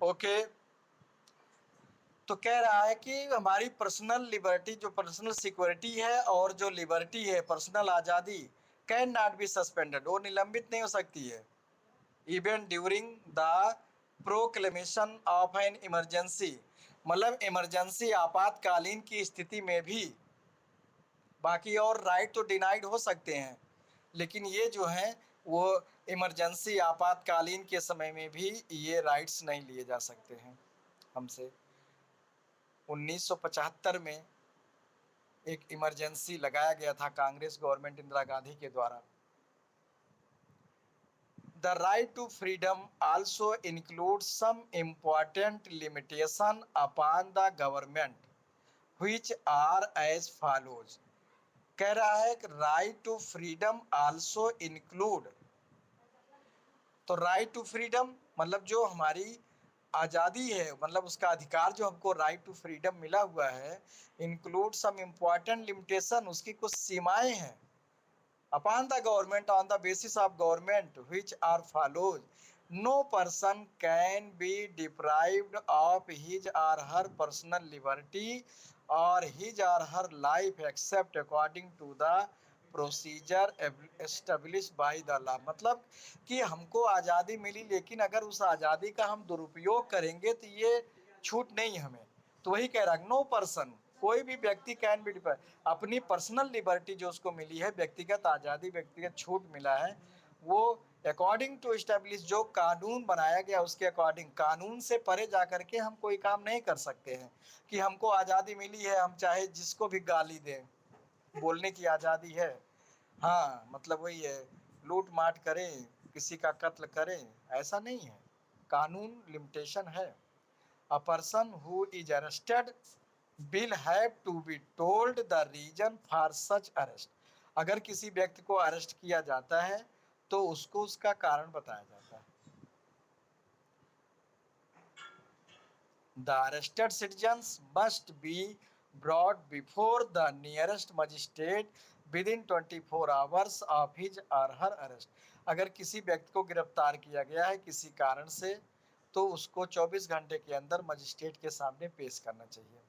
Okay, तो कह रहा है कि हमारी पर्सनल लिबर्टी, जो पर्सनल सिक्योरिटी है और जो लिबर्टी है, पर्सनल आज़ादी, कैन नॉट बी सस्पेंडेड, वो निलंबित नहीं हो सकती है even during the proclamation of an emergency, मतलब इमरजेंसी आपातकालीन की स्थिति में भी। बाकी और राइट तो डिनाइड हो सकते हैं, लेकिन ये जो हैं वो इमरजेंसी आपातकालीन के समय में भी ये राइट्स नहीं लिए जा सकते हैं हमसे। 1975 में एक इमरजेंसी लगाया गया था कांग्रेस गवर्नमेंट इंदिरा गांधी के द्वारा। The right to freedom also include some important limitation upon the government which are as follows. कह रहा है कि right to freedom also include, तो राइट टू फ्रीडम मतलब जो हमारी आज़ादी है, मतलब उसका अधिकार जो हमको राइट टू फ्रीडम मिला हुआ है, इंक्लूड सम इम्पॉर्टेंट लिमिटेशन, उसकी कुछ सीमाएं हैं। Upon the government on the basis of government which are follows, no person can be deprived of his or her personal liberty और his or her life except according to the procedure establish by the law. मतलब कि हमको आज़ादी मिली, लेकिन अगर उस आज़ादी का हम दुरुपयोग करेंगे तो ये छूट नहीं हमें। तो वही कह रहा है, नो पर्सन, कोई भी व्यक्ति कैन बी डिप्राइव, अपनी पर्सनल लिबर्टी जो उसको मिली है, व्यक्तिगत आज़ादी, व्यक्तिगत छूट मिला है, वो अकॉर्डिंग टू इस्टेब्लिश, जो कानून बनाया गया उसके अकॉर्डिंग, कानून से परे जा करके हम कोई काम नहीं कर सकते हैं कि हमको आज़ादी मिली है हम चाहे जिसको भी गाली दें, बोलने की आज़ादी है। हाँ, मतलब वही है, लूट माट करें, किसी का कत्ल करें, ऐसा नहीं है, कानून लिमिटेशन है। A person who is arrested will have to be told the reason for such arrest। अगर किसी व्यक्ति को अरेस्ट किया जाता है तो उसको उसका कारण बताया जाता है। The arrested citizens must be brought before the nearest magistrate within 24 hours of his or her arrest। अगर किसी व्यक्ति को गिरफ्तार किया गया है किसी कारण से तो उसको 24 घंटे के अंदर मजिस्ट्रेट के सामने पेश करना चाहिए,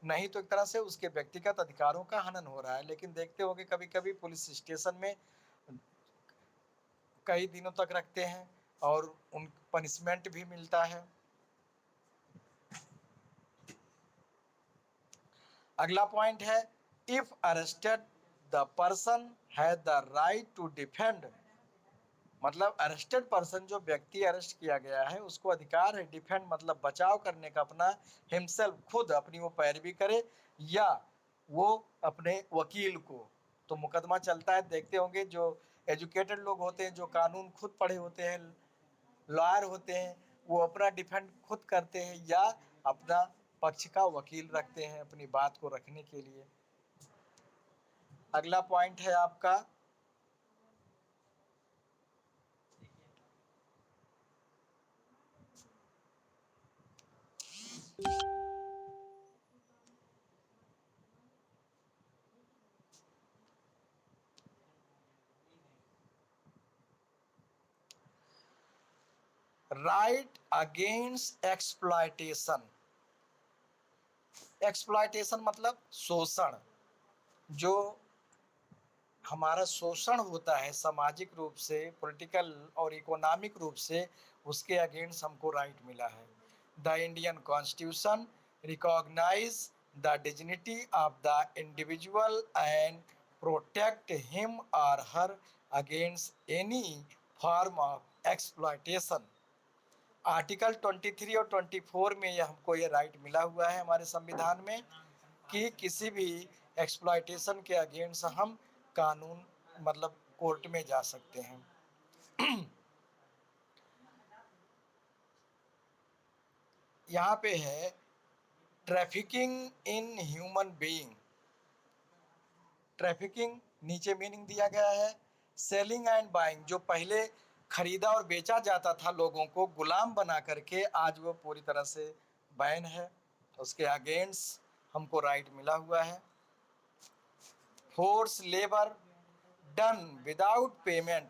नहीं तो एक तरह से उसके व्यक्तिगत अधिकारों का हनन हो रहा है। लेकिन देखते होंगे कभी कभी पुलिस स्टेशन में कई दिनों तक रखते हैं और उन पनिशमेंट भी मिलता है। अगला पॉइंट है, if arrested the person has the right to defend, मतलब अरेस्टेड पर्सन, जो व्यक्ति अरेस्ट किया गया है, उसको अधिकार है डिफेंड, मतलब बचाव करने का अपना, हिमसेल्फ, खुद अपनी वो पैरवी करे या वो अपने वकील को। तो मुकदमा चलता है, देखते होंगे जो एजुकेटेड लोग होते हैं, जो कानून खुद पढ़े होते हैं, लॉयर होते हैं, वो अपना डिफेंड खुद करते हैं या अपना पक्ष का वकील रखते हैं अपनी बात को रखने के लिए। अगला पॉइंट है आपका, राइट अगेंस्ट एक्सप्लॉयटेशन। एक्सप्लॉयटेशन मतलब शोषण, जो हमारा शोषण होता है सामाजिक रूप से, पॉलिटिकल और इकोनॉमिक रूप से, उसके अगेंस्ट हमको राइट मिला है। The Indian constitution recognise the dignity of the individual and protect him और her against any form of exploitation. Article 23 और 24 में यह हमको ये राइट मिला हुआ है हमारे संविधान में कि किसी भी एक्सप्लॉयटेशन के अगेंस्ट हम कानून, मतलब कोर्ट में जा सकते हैं। यहाँ पे है trafficking in human being. Trafficking नीचे मीनिंग दिया गया है, सेलिंग एंड बाइंग, जो पहले खरीदा और बेचा जाता था लोगों को गुलाम बना करके, आज वो पूरी तरह से बैन है, उसके अगेंस्ट हमको राइट मिला हुआ है। Force labour done without payment,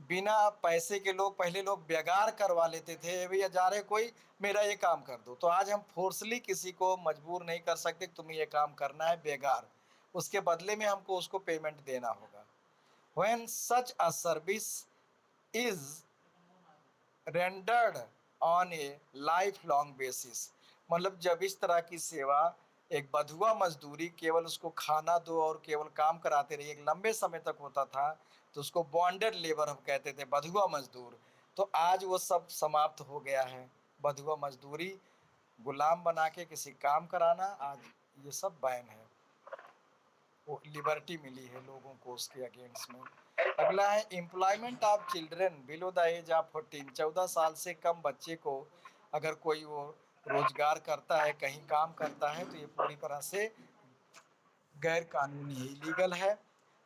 बिना पैसे के लोग पहले लोग बेगार करवा लेते थे, भैया जा रहे कोई मेरा ये काम कर दो। तो आज हम फोर्सली किसी को मजबूर नहीं कर सकते, तुम्हें ये काम करना है बेगार, उसके बदले में हमको उसको पेमेंट देना होगा। When such a service is rendered on A life long basis, मतलब जब इस तरह की सेवा, एक बधुआ मजदूरी, केवल उसको खाना दो और केवल काम कराते रहिए, एक लंबे समय तक होता था, तो उसको बॉन्डेड लेबर हम कहते थे, बधुआ मजदूर। तो आज वो सब समाप्त हो गया है। बधुआ मजदूरी, गुलाम बना के किसी काम कराना, आज ये सब बैन है। वो लिबर्टी मिली है लोगों को उसके अगेंस्ट में। अगला है employment of children below the age of 14, 14 साल से कम बच्चे को अगर कोई वो रोजगार करता है, कहीं काम करता है, तो ये पूरी तरह से गैर कानूनी है, इलीगल है,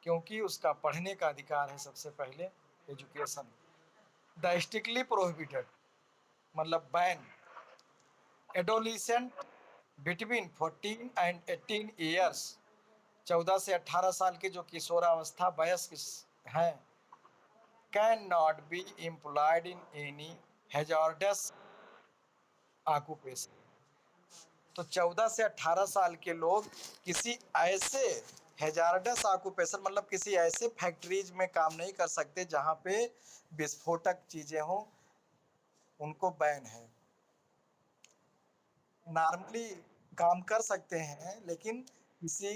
क्योंकि उसका पढ़ने का अधिकार है। सबसे पहले एजुकेशन, द स्ट्रिक्टली प्रोहिबिटेड, मतलब ban, adolescent between 14 and 18 years, 14 से 18 साल के जो किशोरावस्था वयस्क हैं, can not be employed in any hazards occupation. तो 14 से 18 साल के लोग किसी ऐसे हैजार्डस ऑक्यूपेशन, मतलब किसी ऐसे फैक्ट्रीज में काम नहीं कर सकते जहां पे विस्फोटक चीजें हों, उनको बैन है। नॉर्मली काम कर सकते हैं, लेकिन किसी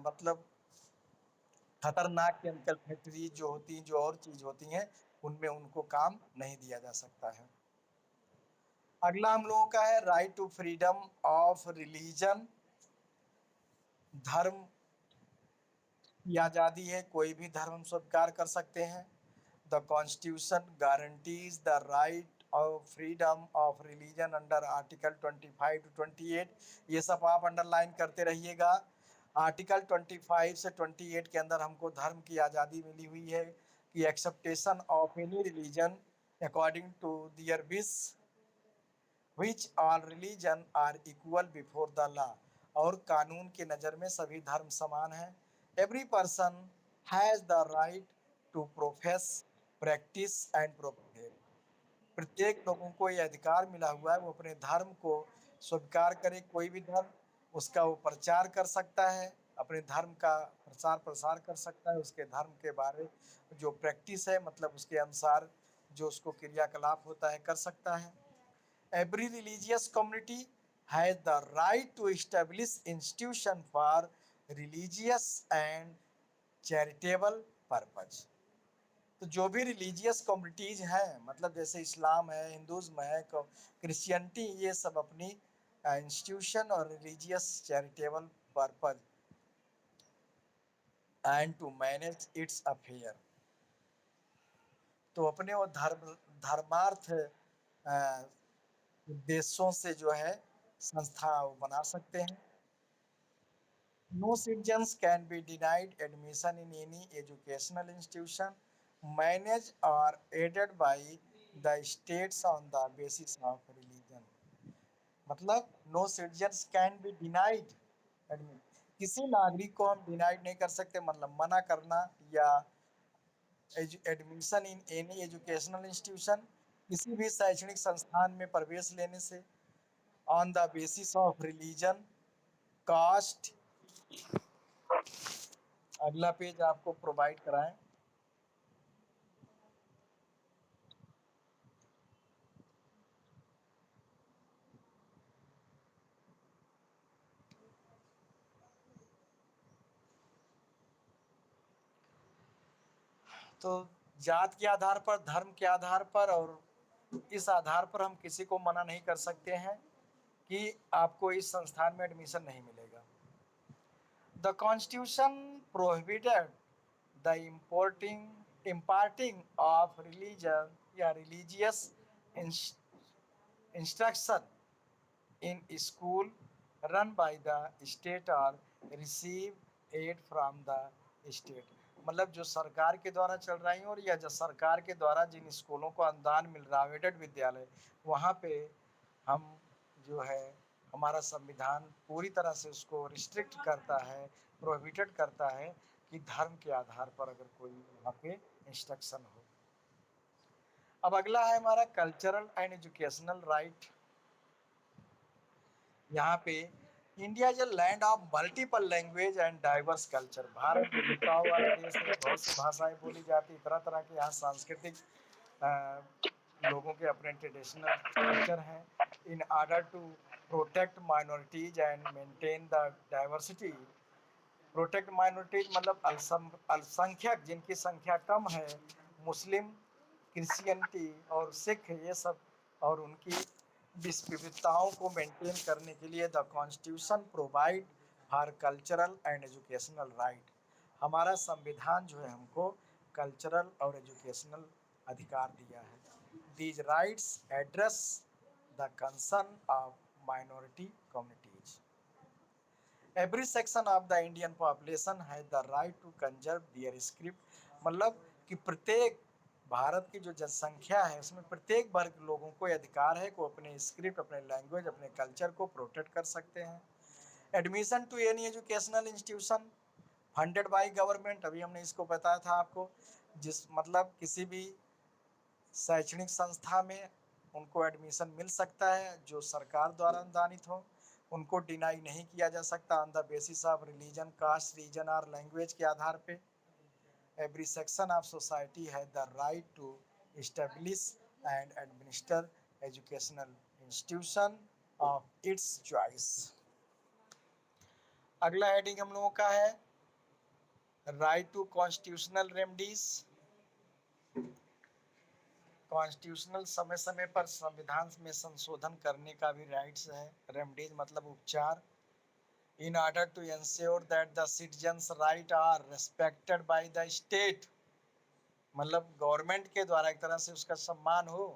मतलब खतरनाक केमिकल फैक्ट्री जो होती हैं, जो और चीज होती हैं, उनमें उनको काम नहीं दिया जा सकता है। अगला हम लोगों का है right to freedom of religion, धर्म की आज़ादी है, कोई भी धर्म स्वीकार कर सकते हैं। The constitution guarantees the right of freedom of religion under article 25 to 28, ये सब आप अंडरलाइन करते रहिएगा। आर्टिकल 25 से 28 के अंदर हमको धर्म की आज़ादी मिली हुई है कि acceptation of any religion according to their wish, which all religion are equal before the law, और कानून की नज़र में सभी धर्म समान हैं। Every person has the right to profess, practice and propagate, प्रत्येक लोगों को ये अधिकार मिला हुआ है वो अपने धर्म को स्वीकार करे, कोई भी धर्म, उसका वो प्रचार कर सकता है, अपने धर्म का प्रचार प्रसार कर सकता है, उसके धर्म के बारे जो प्रैक्टिस है, मतलब उसके अनुसार जो उसको क्रियाकलाप होता है, कर सकता है। Every religious community has the right to establish institution for religious and charitable purpose। तो जो भी रिलीजियस कम्युनिटीज हैं, मतलब जैसे इस्लाम है, हिंदुज्म है, क्रिश्चियनिटी, ये सब अपनी इंस्टीट्यूशन और religious charitable purpose and to manage its affair, तो अपने वो धर्मार्थ उद्देश्यों से जो है संस्था वो बना सकते हैं। No citizens can be denied admission in any educational institution managed or aided by the states on the basis of religion, मतलब no citizens can be denied किसी नागरिक को हम डिनाइड नहीं कर सकते, मतलब मना करना, या admission in any educational institution, किसी भी शैक्षणिक संस्थान में प्रवेश लेने से, on the basis of religion, caste. अगला पेज आपको प्रोवाइड कराएं। तो जात के आधार पर, धर्म के आधार पर, और इस आधार पर हम किसी को मना नहीं कर सकते हैं कि आपको इस संस्थान में एडमिशन नहीं मिलेगा। The constitution prohibited the imparting of religion या religious instruction in school run by the state और receive aid from the state, मतलब जो सरकार के द्वारा चल रही हैं, और या जो सरकार के द्वारा जिन स्कूलों को अनुदान मिल रहा है, एडेड विद्यालय, वहाँ पे हम जो है, हमारा संविधान पूरी तरह से उसको रिस्ट्रिक्ट करता है, प्रोहिबिटेड करता है कि धर्म के आधार पर अगर कोई वहाँ पे इंस्ट्रक्शन हो। अब अगला है हमारा कल्चरल एंड एजुकेशनल राइट। यहाँ पे India is a land of multiple language and diverse culture. Bharat विविधताओं वाला देश है, बहुत सी भाषाएं बोली जाती, तरह तरह के यहाँ सांस्कृतिक लोगों के अपने ट्रेडिशनल कल्चर हैं। In order to protect minorities and maintain the diversity. Protect minorities मतलब अल्पसंख्यक, जिनकी संख्या कम है, मुस्लिम, क्रिश्चियनिटी और सिख, ये सब, और उनकी विविधताओं को मेंटेन करने के लिए the constitution provide for cultural and educational right. हमारा संविधान जो है हमको कल्चरल और एजुकेशनल अधिकार दिया है। These rights address the concern of minority communities. Every section of the Indian population has the right to conserve their script. मतलब कि प्रत्येक भारत की जो जनसंख्या है उसमें प्रत्येक वर्ग के लोगों को अधिकार है को अपने स्क्रिप्ट, अपने लैंग्वेज, अपने कल्चर को प्रोटेक्ट कर सकते हैं। Admission to any educational institution funded by government, अभी हमने इसको बताया था आपको, जिस मतलब किसी भी शैक्षणिक संस्था में उनको एडमिशन मिल सकता है जो सरकार द्वारा अनुदानित हो। उनको डिनाई नहीं किया जा सकता on the basis of religion, caste, region और लैंग्वेज के आधार पे। Every section of society has the right to establish and administer educational institution of its choice. अगला हेडिंग हम लोगों का है right to constitutional remedies. Constitutional समय समय पर संविधान में संशोधन करने का भी राइट्स है। रेमेडीज मतलब उपचार। In order to ensure that the citizens right are respected by the state, मतलब गवर्नमेंट के द्वारा एक तरह से उसका सम्मान हो।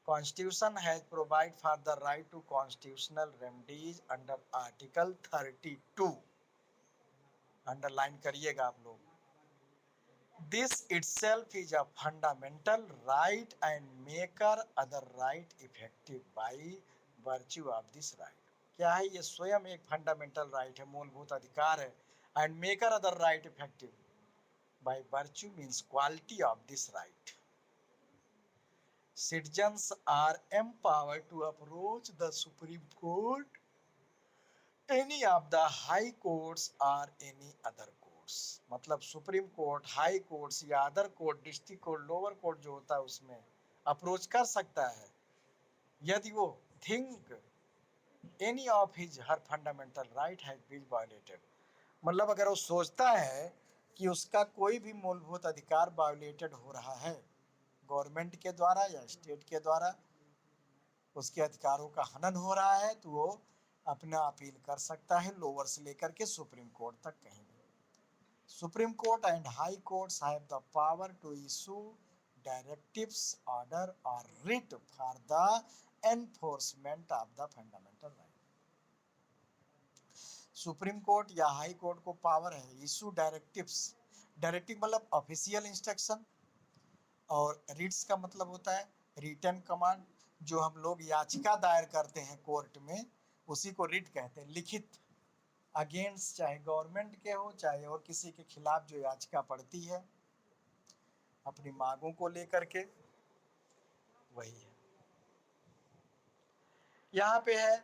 Constitution has provide for the right to constitutional remedies under article 32। Underline करिएगा आप लोग। This itself is a fundamental right and maker other right effective by virtue of this right। क्या है ये? स्वयं एक फंडामेंटल राइट है, मूलभूत अधिकार है। And maker other right effective by virtue means quality of this right. Citizens are empowered to approach the supreme court, any of the high courts और एनी अदर कोर्ट्स। मतलब सुप्रीम कोर्ट, हाई कोर्ट्स या other court, district court, lower court जो होता है उसमें approach कर सकता है यदि वो think any of his her fundamental right has been violated. मतलब अगर वो सोचता है कि उसका कोई भी मूलभूत अधिकार वायलेटेड हो रहा है गवर्नमेंट के द्वारा या स्टेट के द्वारा, उसके अधिकारों का हनन हो रहा है, तो वो अपना अपील कर सकता है लोअर से लेकर के सुप्रीम कोर्ट तक कहीं भी। Supreme court and high courts have the power to issue directives, order और writ for the enforcement of the fundamental right. Supreme court या हाई कोर्ट को पावर है इशू डायरेक्टिव्स। डायरेक्टिव मतलब ऑफिशियल इंस्ट्रक्शन, और writs का मतलब होता है रिटन कमांड। जो हम लोग याचिका दायर करते हैं कोर्ट में उसी को रिट कहते हैं, लिखित। अगेंस्ट चाहे गवर्नमेंट के हो चाहे और किसी के खिलाफ जो याचिका पड़ती है अपनी मांगों को लेकर के, वही है। यहाँ पे है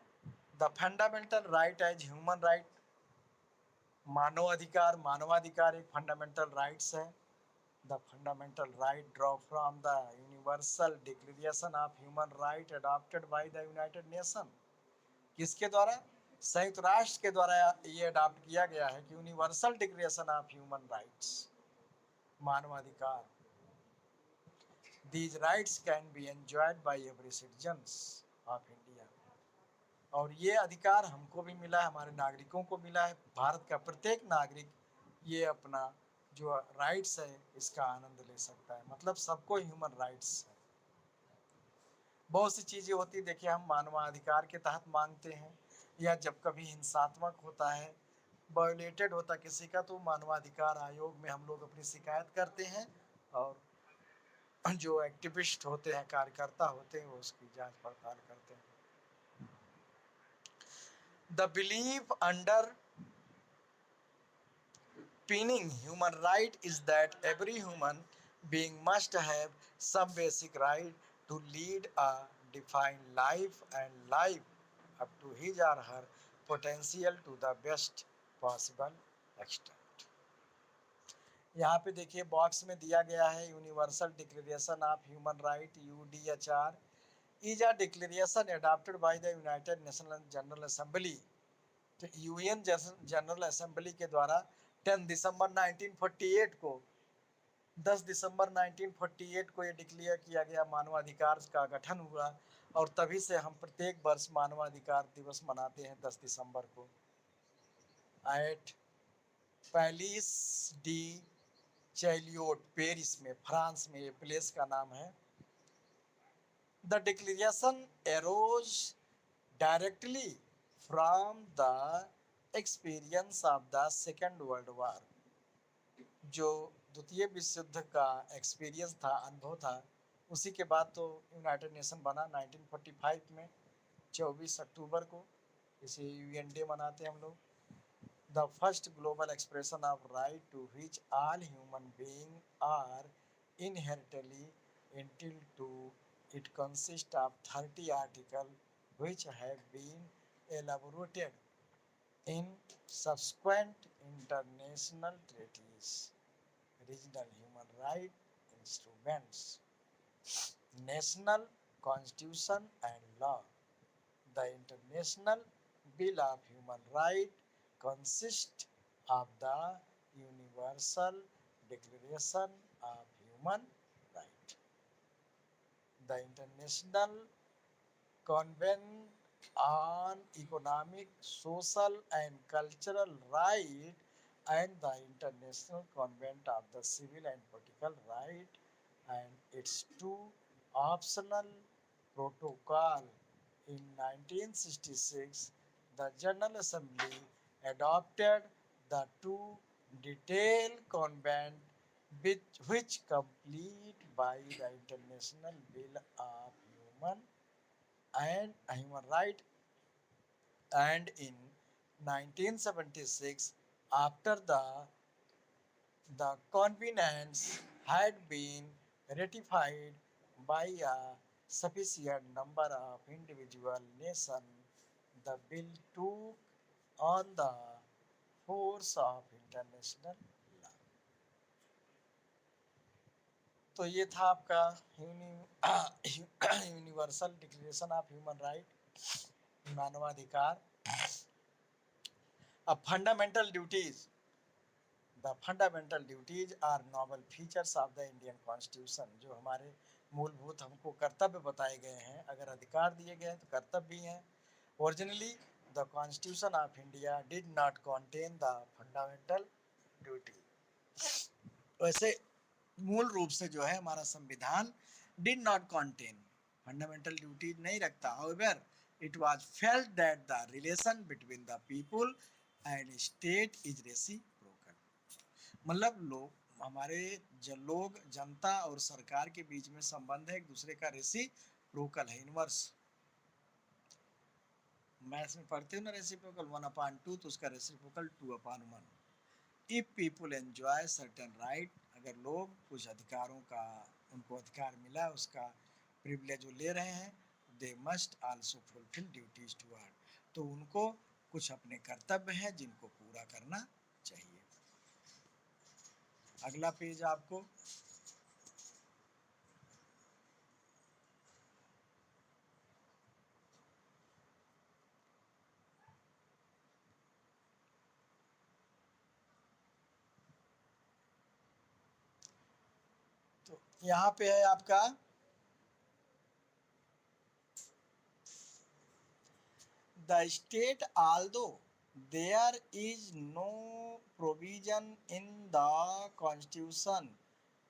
the fundamental right as human right. मानव अधिकार, मानवाधिकार एक फंडामेंटल राइट्स है। The fundamental right draw from the universal declaration of human right adopted by the united nation. किसके द्वारा? संयुक्त राष्ट्र के द्वारा ये अडॉप्ट किया गया है कि universal declaration of human rights, मानवाधिकार। These rights can be enjoyed by every citizens of India. और ये अधिकार हमको भी मिला है, हमारे नागरिकों को मिला है। भारत का प्रत्येक नागरिक ये अपना जो राइट्स है इसका आनंद ले सकता है। मतलब सबको ह्यूमन राइट्स है। बहुत सी चीज़ें होती, देखिए हम मानवाधिकार के तहत मांगते हैं, या जब कभी हिंसात्मक होता है, वायोलेटेड होता किसी का, तो मानवाधिकार आयोग में हम लोग अपनी शिकायत करते हैं, और जो एक्टिविस्ट होते हैं, कार्यकर्ता होते हैं, वो उसकी जांच पड़ताल करते हैं। The belief under pinning human right is that every human being must have some basic right to lead a defined life and live up to his or her potential to the best possible extent. यहाँ पे देखिए box में दिया गया है universal declaration of human right UDHR is a declaration adopted by the United national general assembly. तो UN general assembly के द्वारा 10 दिसंबर 1948 को 10 दिसंबर 1948 को ये डिक्लेयर किया गया, मानवाधिकार का गठन हुआ और तभी से हम प्रत्येक वर्ष मानवाधिकार दिवस मनाते हैं 10 दिसंबर को। एट पैलिस डी चैलियोट पेरिस में, फ्रांस में ये प्लेस का नाम है। The declaration arrows directly from the experience of the second world war. जो द्वितीय विश्व युद्ध का एक्सपीरियंस था, अनुभव था, उसी के बाद तो यूनाइटेड नेशन बना 1945 में 24 अक्टूबर को, इसे यूएन डे मनाते हैं हम लोग। The first global expression of right to which all human beings are inherently entitled to. It consists of 30 articles which have been elaborated in subsequent international treaties, regional human rights instruments, national constitution and law. The International Bill of Human Rights consists of the Universal Declaration of Human Rights, the International Convention on Economic, Social and Cultural Rights, and the International Convention of the Civil and Political Rights and its two optional protocol. In 1966, the General Assembly adopted the two detailed convent which complete by the International Bill of Human Rights, and in 1976, after the conventions had been ratified by a sufficient number of individual nations, the bill took on the force of international law. तो ये था आपका universal declaration of human right, मानवाधिकार। अब fundamental duties, the fundamental duties are novel features of the Indian constitution. जो हमारे मूलभूत हमको कर्तव्य बताए गए हैं, अगर अधिकार दिए गए हैं तो कर्तव्य भी हैं। Originally the constitution of India did not contain the fundamental duty. वैसे मूल रूप से जो है हमारा संविधान did not contain fundamental duties नहीं रखता। However it was felt that the relation between the people and state is reciprocal. मतलब लोग हमारे लोग, जनता और सरकार के बीच में संबंध है एक दूसरे का रेसिप्रोकल है, इनवर्स। मैथ्स में पढ़ते हो ना रेसिप्रोकल 1/2, तो उसका reciprocal 2/1। If people enjoy certain right, अगर लोग कुछ अधिकारों का, उनको अधिकार मिला, उसका प्रिविलेज जो ले रहे हैं, they must also fulfil duties toward, तो उनको कुछ अपने कर्तव्य हैं जिनको पूरा करना चाहिए। अगला पेज आपको तो यहाँ पे है आपका the state, although there is no provision in the constitution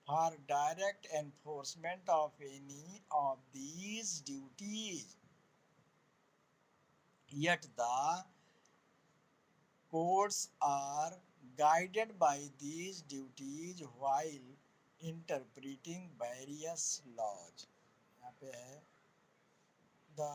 for direct enforcement of any of these duties, yet the courts are guided by these duties while interpreting various laws. यहाँ पे है the